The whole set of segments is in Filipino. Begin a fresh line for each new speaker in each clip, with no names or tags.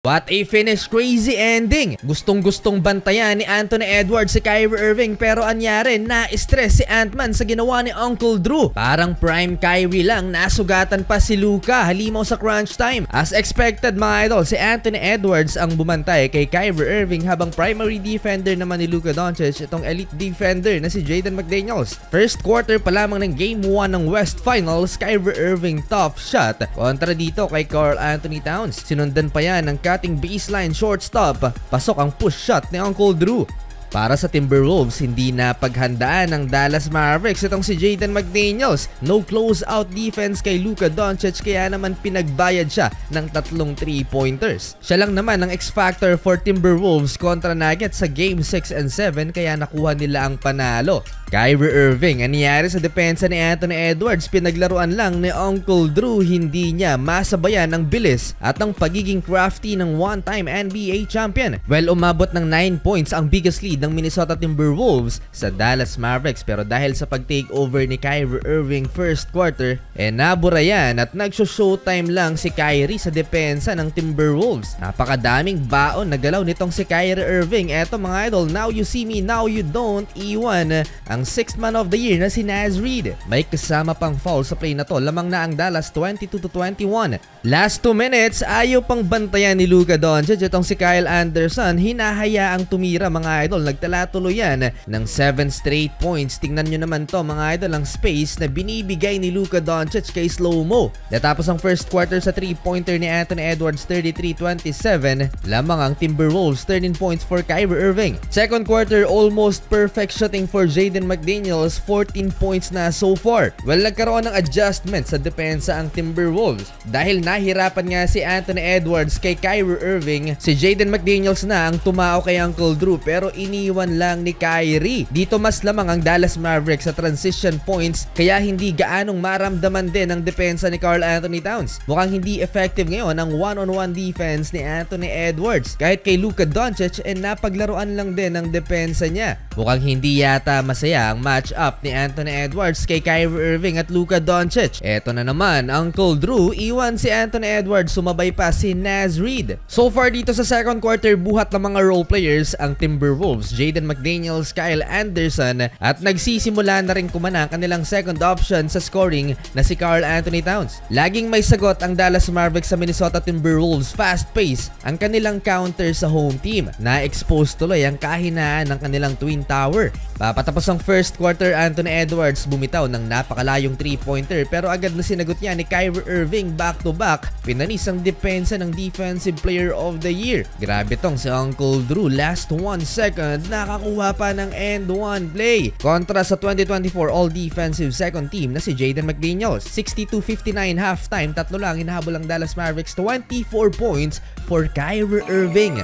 What a finish, crazy ending! Gustong-gustong bantayan ni Anthony Edwards si Kyrie Irving pero anyari, na-stress si Ant-Man sa ginawa ni Uncle Drew. Parang prime Kyrie lang, nasugatan pa si Luka halimaw sa crunch time. As expected mga idol, si Anthony Edwards ang bumantay kay Kyrie Irving habang primary defender naman ni Luka Doncic itong elite defender na si Jaden McDaniels. First quarter pa lamang ng Game 1 ng West Finals, Kyrie Irving tough shot kontra dito kay Karl Anthony Towns. Sinundan pa yan ng cutting baseline shortstop, pasok ang push shot ni Uncle Drew. Para sa Timberwolves, hindi na paghandaan ng Dallas Mavericks itong si Jaden McDaniels. No close-out defense kay Luka Doncic kaya naman pinagbayad siya ng 3 3-pointers. Siya lang naman ang X-factor for Timberwolves kontra Nuggets sa Game 6 and 7 kaya nakuha nila ang panalo. Kyrie Irving, anyari sa depensa ni Anthony Edwards, pinaglaruan lang ni Uncle Drew, hindi niya masabayan ang bilis at ang pagiging crafty ng one-time NBA champion. Well, umabot ng 9 points ang biggest lead ng Minnesota Timberwolves sa Dallas Mavericks pero dahil sa pag-takeover ni Kyrie Irving first quarter, nabura yan at nag-showtime lang si Kyrie sa depensa ng Timberwolves. Napakadaming baon na galaw nitong si Kyrie Irving. Eto mga idol, now you see me, now you don't. Iwan ang 6th man of the year na si Naz Reid. May kasama pang foul sa play na to. Lamang na ang Dallas 22-21. Last 2 minutes, ayaw pang bantayan ni Luka Doncic. Itong si Kyle Anderson, hinahayaang tumira mga idol. Nagtala tuloy yan ng 7 straight points. Tingnan nyo naman to mga idol, ang space na binibigay ni Luka Doncic kay Slow-Mo. Natapos ang first quarter sa 3-pointer ni Anthony Edwards 33-27. Lamang ang Timberwolves 13 points for Kyrie Irving. Second quarter, almost perfect shooting for Jaden McDaniels, 14 points na so far. Well, nagkaroon ng adjustment sa depensa ang Timberwolves. Dahil nahirapan nga si Anthony Edwards kay Kyrie Irving, si Jaden McDaniels na ang tumao kay Uncle Drew pero iniwan lang ni Kyrie. Dito mas lamang ang Dallas Mavericks sa transition points kaya hindi gaanong maramdaman din ang depensa ni Karl Anthony Towns. Mukhang hindi effective ngayon ang one-on-one defense ni Anthony Edwards. Kahit kay Luka Doncic napaglaruan lang din ang depensa niya. Mukhang hindi yata masaya ang match-up ni Anthony Edwards kay Kyrie Irving at Luka Doncic. Eto na naman, Uncle Drew, iwan si Anthony Edwards, sumabay pa si Naz Reid. So far dito sa second quarter, buhat ng mga role players ang Timberwolves, Jaden McDaniels, Kyle Anderson, at nagsisimula na rin kumana ang kanilang second option sa scoring na si Karl Anthony Towns. Laging may sagot ang Dallas Mavericks sa Minnesota Timberwolves fast pace ang kanilang counter sa home team. Na-expose tuloy ang kahinaan ng kanilang Twin Tower. Papatapos ang first quarter, Anthony Edwards bumitaw ng napakalayong 3-pointer pero agad na sinagot niya ni Kyrie Irving back-to-back. Pinanis ang depensa ng Defensive Player of the Year. Grabe tong si Uncle Drew, last 1 second nakakuha pa ng end 1 play. Kontra sa 2024 All-Defensive second team na si Jaden McDaniels. 62-59 halftime, tatlo lang hinahabol ang Dallas Mavericks, 24 points for Kyrie Irving.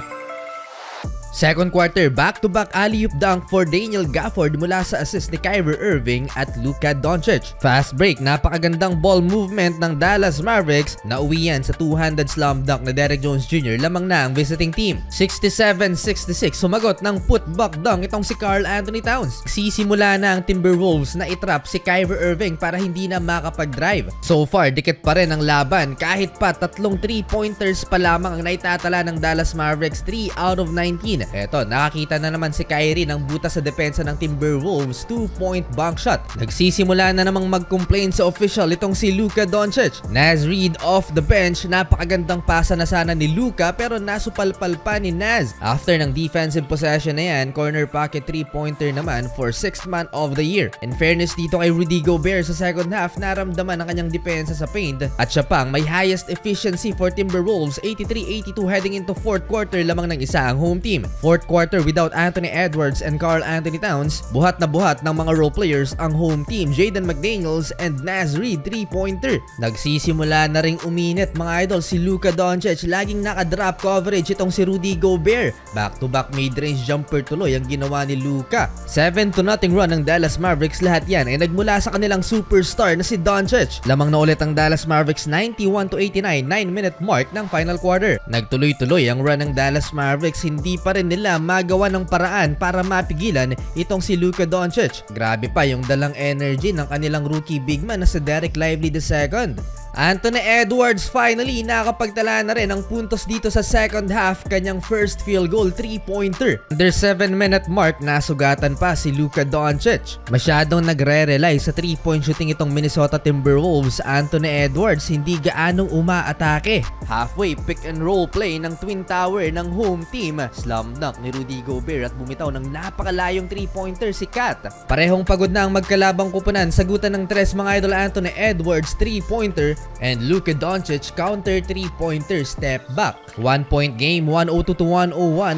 Second quarter, back-to-back alley-oop dunk for Daniel Gafford mula sa assist ni Kyrie Irving at Luka Doncic. Fast break, napakagandang ball movement ng Dallas Mavericks. Nauwi yan sa two-handed slam dunk na Derrick Jones Jr. Lamang na ang visiting team. 67-66, sumagot ng putback dunk itong si Karl Anthony Towns. Sisimula na ang Timberwolves na itrap si Kyrie Irving para hindi na makapag-drive. So far, dikit pa rin ang laban. Kahit pa 3 3-pointers pa lamang ang naitatala ng Dallas Mavericks, 3 out of 19. Eto, nakakita na naman si Kyrie ng butas sa depensa ng Timberwolves, 2-point bank shot. Nagsisimula na namang mag-complain sa official itong si Luka Doncic. Naz Reid off the bench, napakagandang pasa na sana ni Luka pero nasupalpal pa ni Naz. After ng defensive possession na yan, corner pocket 3-pointer naman for 6th man of the year. In fairness dito kay Rudy Gobert sa second half, naramdaman ang kanyang depensa sa paint at siya pang may highest efficiency for Timberwolves, 83-82 heading into fourth quarter, lamang ng isa ang home team. Fourth quarter without Anthony Edwards and Karl Anthony Towns, buhat na buhat ng mga role players ang home team, Jaden McDaniels and Naz Reid 3-pointer. Nagsisimula na ring uminit mga idol si Luka Doncic, laging naka-drop coverage itong si Rudy Gobert. Back-to-back mid-range jumper tuloy ang ginawa ni Luka. 7-0 run ng Dallas Mavericks, lahat yan ay nagmula sa kanilang superstar na si Doncic. Lamang na ulit ang Dallas Mavericks, 91-89, 9-minute mark ng final quarter. Nagtuloy-tuloy ang run ng Dallas Mavericks, hindi pa rin nila magawa ng paraan para mapigilan itong si Luka Doncic. Grabe pa yung dalang energy ng kanilang rookie big man na si Dereck Lively II. Anthony Edwards finally nakapagtala na rin ng puntos dito sa second half, kanyang first field goal 3-pointer. Under 7-minute mark, nasugatan pa si Luka Doncic. Masyadong nagre-rely sa 3-point shooting itong Minnesota Timberwolves. Anthony Edwards hindi gaanong umaatake. Halfway pick and roll play ng Twin Tower ng home team. Slam dunk ni Rudy Gobert at bumitaw ng napakalayong 3-pointer si Kat. Parehong pagod na ang magkalabang kupunan. Sagutan ng tres mga idol, Anthony Edwards 3-pointer and Luka Doncic counter 3-pointer step back. 1-point game, 102-101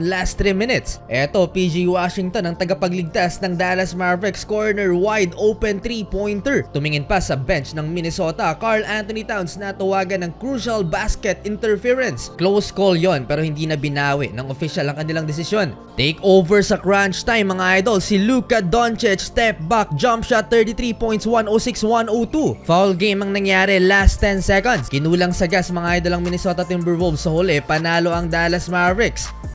last 3 minutes. Eto, PG Washington ang tagapagligtas ng Dallas Mavericks, corner wide open 3-pointer. Tumingin pa sa bench ng Minnesota, Karl Anthony Towns na tawagan ng crucial basket interference. Close call yon pero hindi na binawi ng official ang kanilang desisyon. Take over sa crunch time mga idol, si Luka Doncic step back jump shot 33 points, 106-102. Foul game ang nangyari last 10 seconds. Kinulang sa gas mga idol ang Minnesota Timberwolves sa huli, panalo ang Dallas Mavericks.